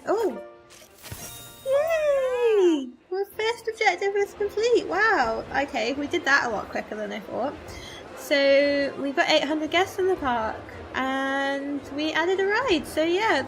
Oh! Yay! Our first objective is complete. Wow. Okay, we did that a lot quicker than I thought. So we've got 800 guests in the park, and we added a ride. So yeah,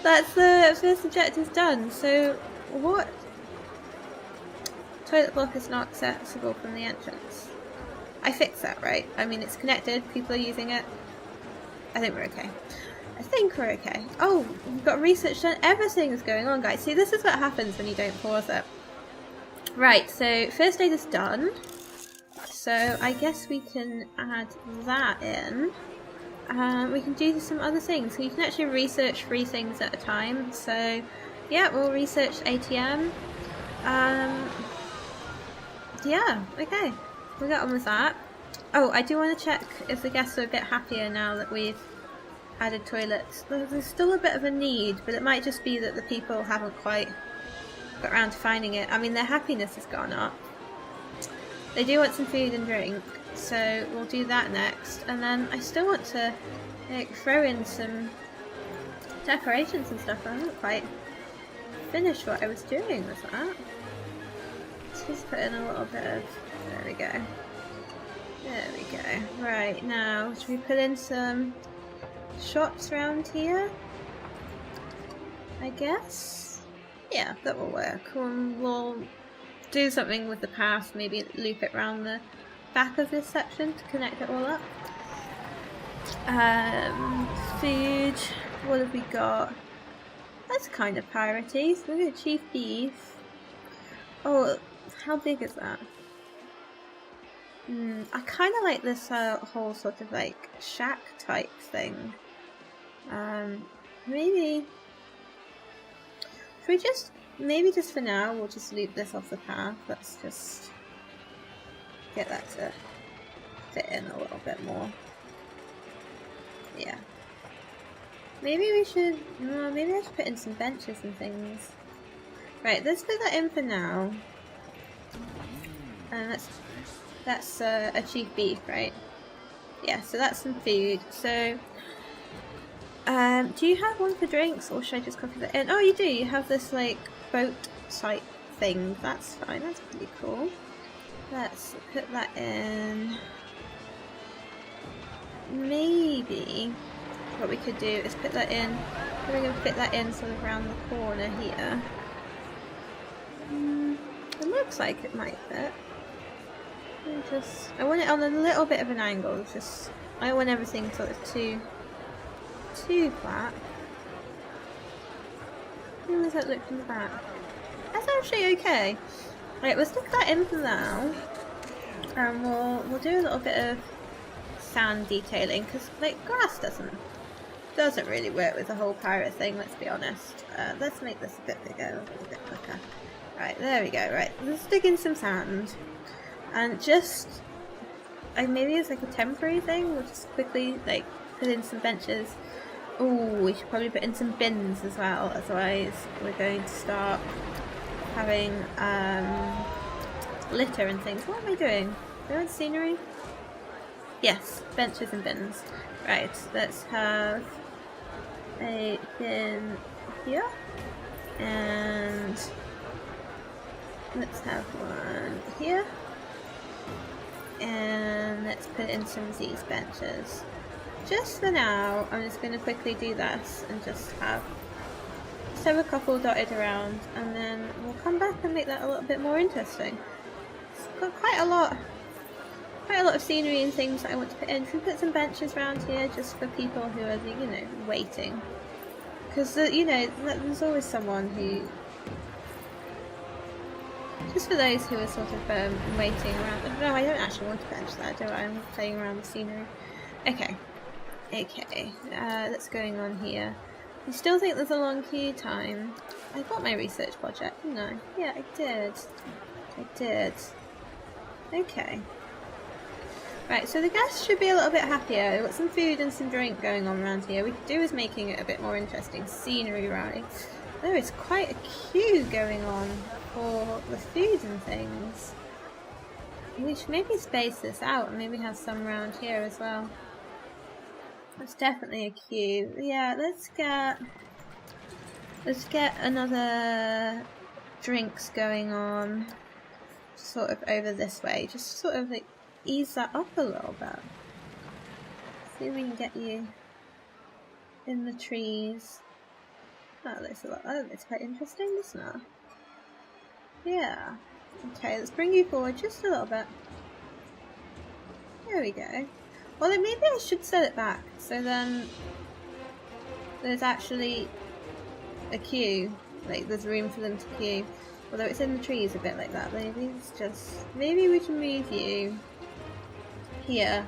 that's the first objective done. So what? Toilet block is not accessible from the entrance. I fixed that, right? I mean, it's connected. People are using it. I think we're okay. I think we're okay. Oh, we've got research done. Everything is going on, guys. See, this is what happens when you don't pause it. Right, so first aid is done. So I guess we can add that in. We can do some other things. So you can actually research 3 things at a time. So yeah, we'll research ATM. Yeah, okay. We got on with that. Oh, I do want to check if the guests are a bit happier now that we've added toilets. There's still a bit of a need, but it might just be that the people haven't quite got around to finding it. I mean, their happiness has gone up. They do want some food and drink, so we'll do that next. And then I still want to throw in some decorations and stuff. I haven't quite finished what I was doing with that. Let's just put in a little bit of... There we go. There we go. Right, now, should we put in some shops around here? I guess? Yeah, that will work. We'll do something with the path, maybe loop it around the back of this section to connect it all up. Food. What have we got? That's kind of piratey. So we're going to chief beef. Oh, how big is that? I kind of like this whole sort of like shack type thing. Maybe should we just just for now we'll just loop this off the path. Let's just get that to fit in a little bit more. Yeah. Maybe we should. Maybe I should put in some benches and things. Right, let's put that in for now. And that's achieve beef, right? Yeah, so that's some food. So, do you have one for drinks, or should I just copy that in? Oh, you do. You have this like boat type thing. That's fine. That's pretty cool. Let's put that in. Maybe what we could do is put that in. We're going to fit that in sort of around the corner here. It looks like it might fit. I want it on a little bit of an angle. I don't want everything sort of too flat. How does that look from the back? That's actually okay. Right, we'll stick that in for now, and we'll do a little bit of sand detailing because like grass doesn't really work with the whole pirate thing. Let's be honest. Let's make this a bit bigger, a bit quicker. Right, there we go. Right, let's stick in some sand. And just, maybe it's like a temporary thing, we'll just quickly like put in some benches. Oh, we should probably put in some bins as well, otherwise we're going to start having litter and things. What am I doing? Do I want scenery? Yes, benches and bins. Right, let's have a bin here, and let's have one here. And let's put in some of these benches. Just for now, I'm just going to quickly do this and just have a couple dotted around, and then we'll come back and make that a little bit more interesting. It's got quite a lot of scenery and things that I want to put in. So we put some benches around here just for people who are, waiting. Because, there's always someone who... Just for those who are sort of waiting around. No, I don't actually want to bench that, do I? I'm playing around with scenery. Okay. That's going on here. I still think there's a long queue time. I got my research project, didn't I? Yeah, I did. Okay. Right, so the guests should be a little bit happier. We've got some food and some drink going on around here. We could do is making it a bit more interesting. Scenery, right? There is quite a queue going on for the food and things. We should maybe space this out and maybe have some around here as well. That's definitely a queue. Yeah, let's get Let's get another drinks going on sort of over this way. Just sort of like ease that up a little bit. See if we can get you in the trees. That looks a lot. Oh, it's quite interesting, isn't it? Yeah. Okay, let's bring you forward just a little bit. There we go. Well, then maybe I should set it back, so then there's actually a queue. Like, there's room for them to queue. Although it's in the trees a bit like that. Maybe it's just... Maybe we can move you here,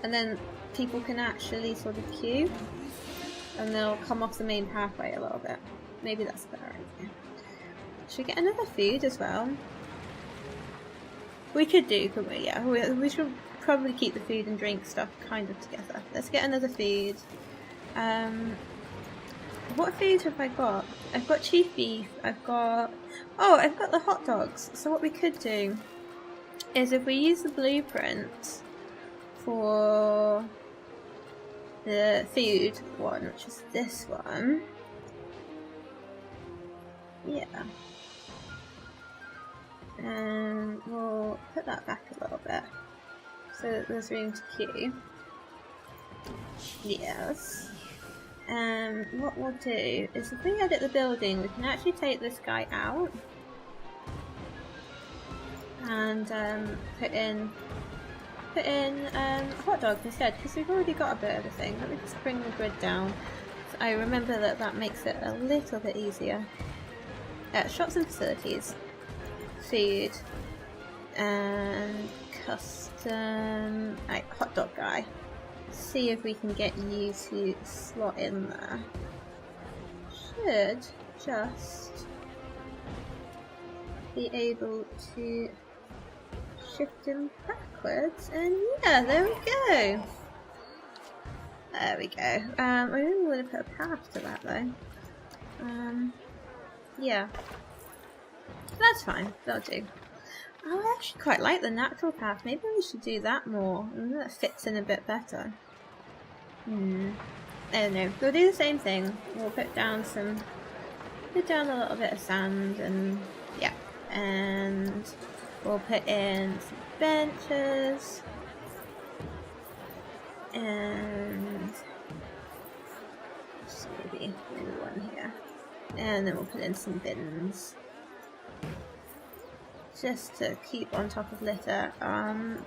and then people can actually sort of queue, and they'll come off the main pathway a little bit. Maybe that's a better idea. Should we get another food as well? We could do, couldn't we? Yeah, we should probably keep the food and drink stuff kind of together. Let's get another food. What food have I got? I've got chief beef, I've got... Oh, I've got the hot dogs. So what we could do is if we use the blueprint for the food one, which is this one. Yeah. And we'll put that back a little bit so that there's room to queue. Yes. What we'll do is if we edit the building, we can actually take this guy out and put in a hot dog instead, because we've already got a bit of a thing. Let me just bring the grid down. So I remember that makes it a little bit easier. Shops and facilities, food, and custom hot dog guy. See if we can get you to slot in there. Should just be able to shift him backwards, and yeah, there we go. There we go. I really want to put a path to that though. Yeah. That's fine, that'll do. Oh, I actually quite like the natural path. Maybe we should do that more. And that fits in a bit better. I don't know. We'll do the same thing. We'll put down a little bit of sand and yeah. And we'll put in some benches. And just maybe one here. And then we'll put in some bins. Just to keep on top of litter. And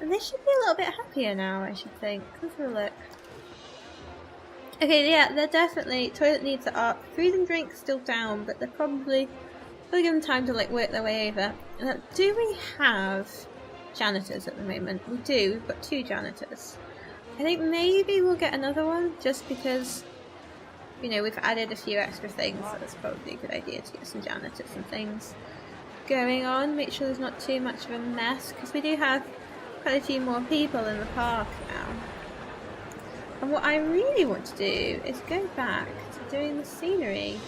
they should be a little bit happier now, I should think. Let's have a look. Okay, yeah, they're definitely... Toilet needs are up. Food and drink still down, but they're probably... We'll give them time to like work their way over. Do we have janitors at the moment? We do. We've got 2 janitors. I think maybe we'll get another one, just because... You know, we've added a few extra things, so it's probably a good idea to get some janitors and things going on. Make sure there's not too much of a mess, because we do have quite a few more people in the park now. And what I really want to do is go back to doing the scenery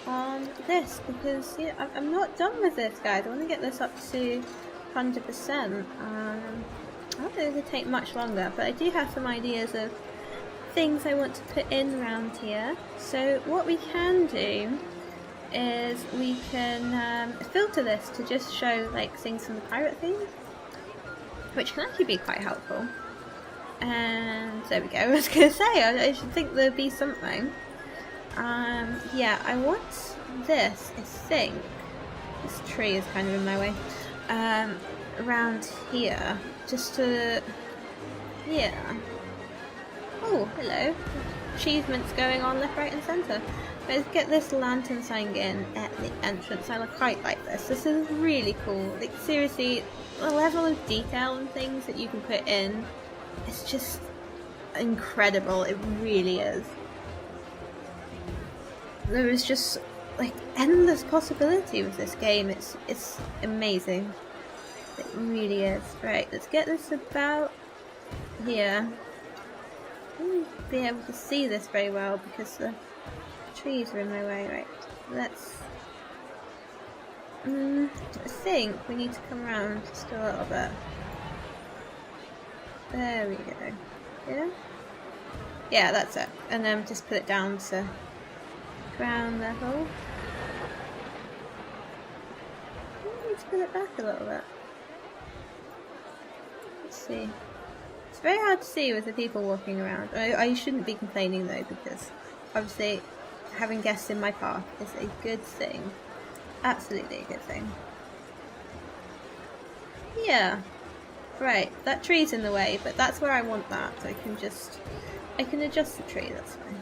on this, because you know, I'm not done with this, guys. I want to get this up to 100%. I don't think it'll take much longer, but I do have some ideas of things I want to put in around here. So what we can do is we can filter this to just show like things from the pirate theme, which can actually be quite helpful. And there we go. I was going to say I should think there'd be something. Yeah, I want this. I think this tree is kind of in my way. Around here, just to yeah. Oh, hello. Achievements going on left, right and centre. Let's get this lantern sign in at the entrance. I quite like this. This is really cool. Like, seriously, the level of detail and things that you can put in, it's just incredible. It really is. There is just, like, endless possibility with this game. It's amazing. It really is. Right, let's get this about here. I won't be able to see this very well because the trees are in my way. Right, let's... I think we need to come around just a little bit. There we go. Yeah? Yeah, that's it. And then just put it down to ground level. I need to put it back a little bit. Let's see. It's very hard to see with the people walking around. I shouldn't be complaining though, because obviously having guests in my path is a good thing. Absolutely a good thing. Yeah. Right, that tree's in the way, but that's where I want that, so I can adjust the tree, that's fine.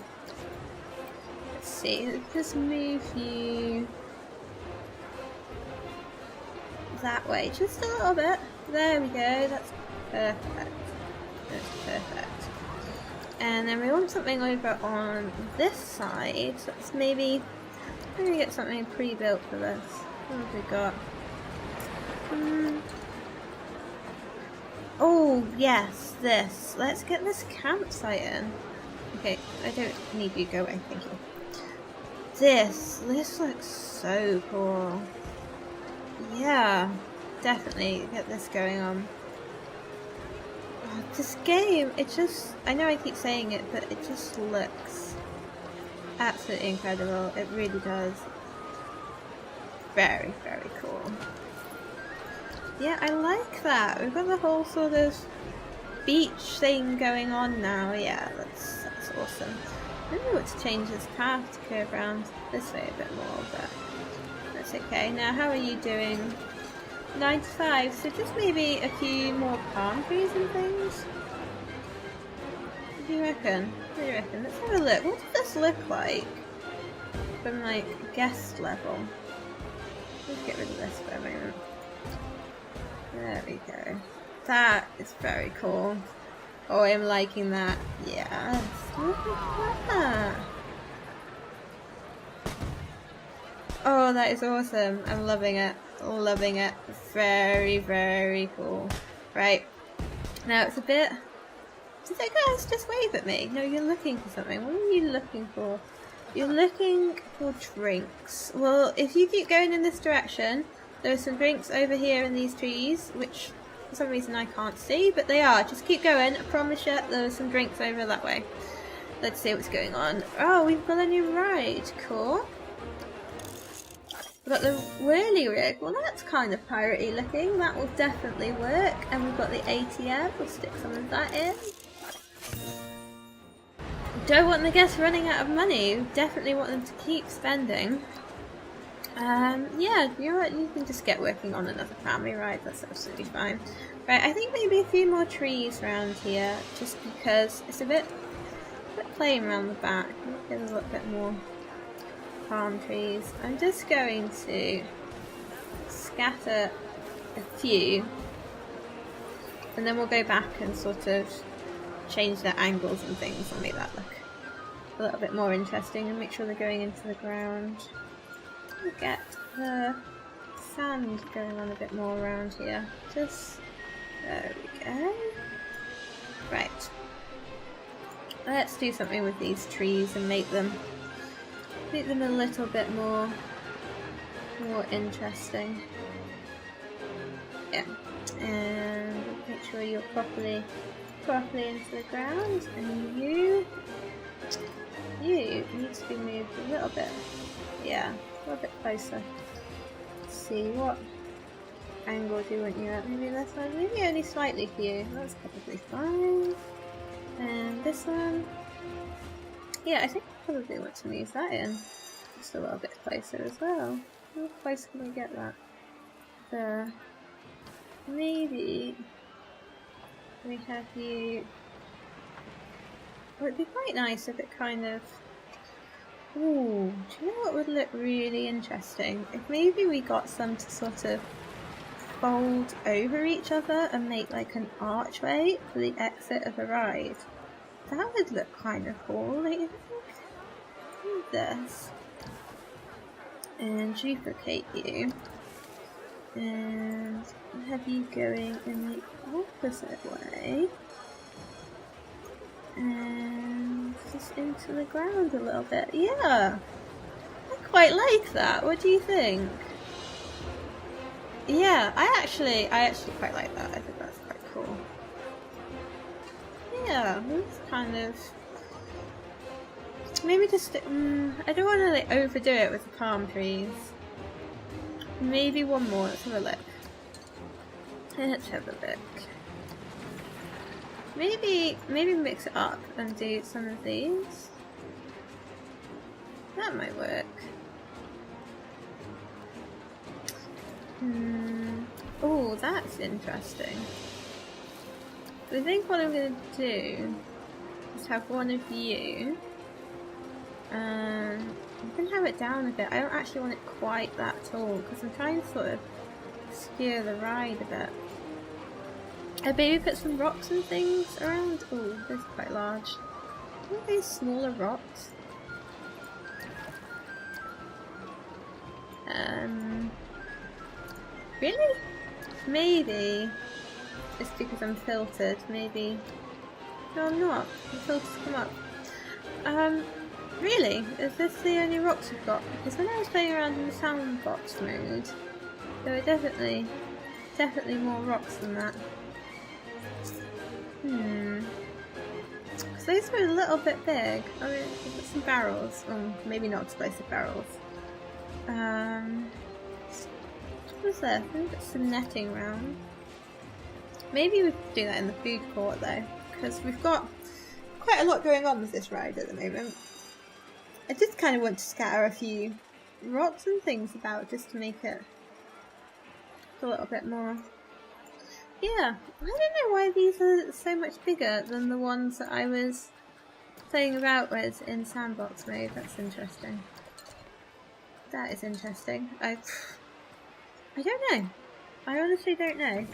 Let's see, let's just move you that way, just a little bit. There we go, that's perfect. That's perfect. And then we want something over on this side, so let's maybe get something pre-built for this. What have we got? Oh, yes, this. Let's get this campsite in. Okay, I don't need you, go away, thank you. This looks so cool. Yeah, definitely get this going on. Oh, this game, it just, I know I keep saying it, but it just looks absolutely incredible. It really does. Very, very cool. Yeah, I like that. We've got the whole sort of beach thing going on now. Yeah, that's awesome. I really want to change this path to curve around this way a bit more, but that's okay. Now, how are you doing? 9 to 5, so just maybe a few more palm trees and things? What do you reckon? What do you reckon? Let's have a look. What does this look like from, like, guest level? Let's get rid of this for a moment. There we go. That is very cool. Oh, I'm liking that. Yes. Look at that. Oh, that is awesome. I'm loving it. Loving it. Very, very cool. Right. Now it's a bit... Did that guys just wave at me? No, you're looking for something. What are you looking for? You're looking for drinks. Well, if you keep going in this direction, there are some drinks over here in these trees, which for some reason I can't see, but they are. Just keep going. I promise you there are some drinks over that way. Let's see what's going on. Oh, we've got a new ride. Cool. We've got the whirly rig. Well, that's kind of piratey looking. That will definitely work. And we've got the ATM. We'll stick some of that in. Don't want the guests running out of money. We definitely want them to keep spending. Yeah, you're right. You can just get working on another family ride. That's absolutely fine. Right, I think maybe a few more trees around here, just because it's a bit plain around the back. Let's get a little bit more palm trees. I'm just going to scatter a few, and then we'll go back and sort of change their angles and things and make that look a little bit more interesting, and make sure they're going into the ground. We'll get the sand going on a bit more around here. Just there we go. Right. Let's do something with these trees and make them a little bit more interesting. Yeah. And make sure you're properly into the ground, and you need to be moved a little bit. Yeah, a little bit closer. Let's see, what angle do you want you at? Maybe this one? Maybe only slightly for you. That's probably fine. And this one. Yeah, I think I probably want to move that in just a little bit closer as well. How close can we get that? There. Maybe we have you... Well, it'd be quite nice if it kind of... Ooh, do you know what would look really interesting? If maybe we got some to sort of fold over each other and make like an archway for the exit of a ride. That would look kind of cool, don't you think? Do this. And duplicate you. And have you going in the opposite way. And just into the ground a little bit. Yeah, I quite like that. What do you think? Yeah, I actually quite like that. I think that's quite cool. Yeah, it's kind of Maybe just, I don't want to like overdo it with the palm trees. Maybe one more, let's have a look. Let's have a look. Maybe mix it up and do some of these. That might work. Oh, that's interesting. I think what I'm going to do is have one of you. I'm going to have it down a bit. I don't actually want it quite that tall because I'm trying to sort of skew the ride a bit. Maybe put some rocks and things around. Oh, this is quite large. What are these smaller rocks? Really? Maybe. Just because I'm filtered, maybe. No, I'm not. The filters come up. Really? Is this the only rocks we've got? Because when I was playing around in the sandbox mode, there were definitely more rocks than that. Because these were a little bit big. I mean, we've got some barrels. Oh, maybe not explosive barrels. What's this? We've got some netting around. Maybe we could do that in the food court though, because we've got quite a lot going on with this ride at the moment. I just kind of want to scatter a few rocks and things about just to make it a little bit more. Yeah, I don't know why these are so much bigger than the ones that I was playing about with in sandbox mode. That's interesting. That is interesting. I don't know. I honestly don't know.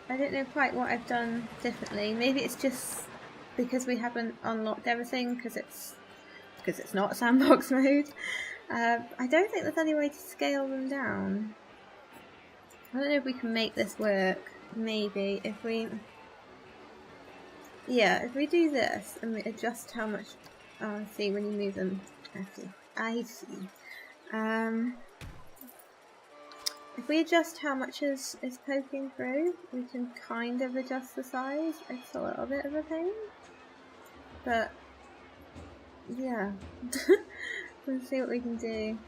I don't know quite what I've done differently. Maybe it's just because we haven't unlocked everything because it's not sandbox mode. I don't think there's any way to scale them down. I don't know if we can make this work. Maybe if we do this and we adjust how much. Oh, I see, when you move them. I see. If we adjust how much is poking through, we can kind of adjust the size. It's a little bit of a pain, but yeah. Let's see what we can do.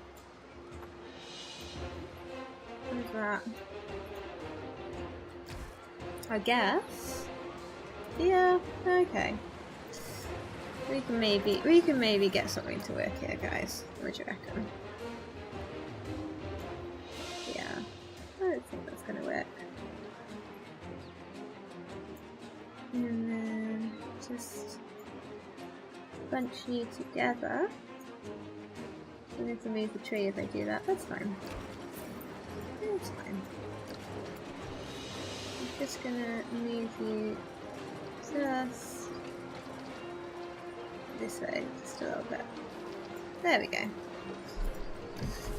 What's that? I guess. Yeah. Okay. We can maybe get something to work here, guys. What do you reckon? Yeah. I don't think that's gonna work. And then just bunch you together. I need to move the tree if I do that. That's fine. That's fine. I'm just gonna move you just this way, just a little bit. There we go.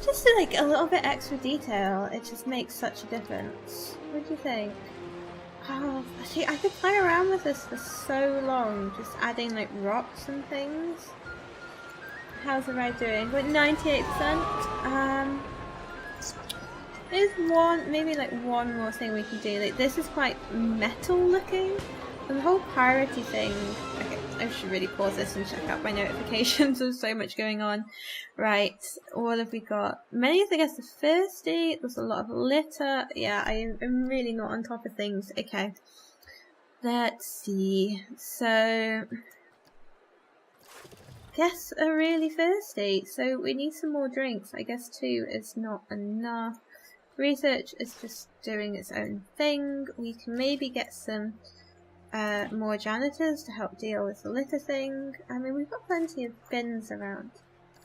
Just like a little bit extra detail, it just makes such a difference. What do you think? Oh, see, I could play around with this for so long, just adding like rocks and things. How's the ride doing? We're at 98%. There's maybe like one more thing we can do. Like this is quite metal looking. And the whole piratey thing. Okay, I should really pause this and check out my notifications. There's so much going on. Right, what have we got? Many against the thirsty. There's a lot of litter. Yeah, I'm really not on top of things. Okay, let's see. So, guests are really thirsty. So we need some more drinks. I guess 2 is not enough. Research is just doing its own thing. We can maybe get some more janitors to help deal with the litter thing. I mean, we've got plenty of bins around.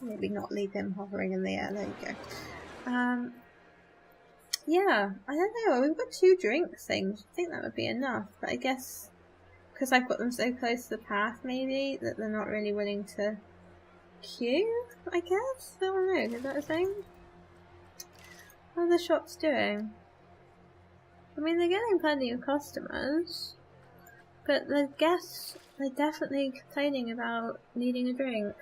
Maybe not leave him hovering in the air. There you go. Yeah, I don't know. We've got 2 drink things. I think that would be enough. But I guess because I've got them so close to the path, maybe that they're not really willing to queue. I guess I don't know. Is that a thing? How are the shops doing? I mean, they're getting plenty of customers. But the guests are definitely complaining about needing a drink.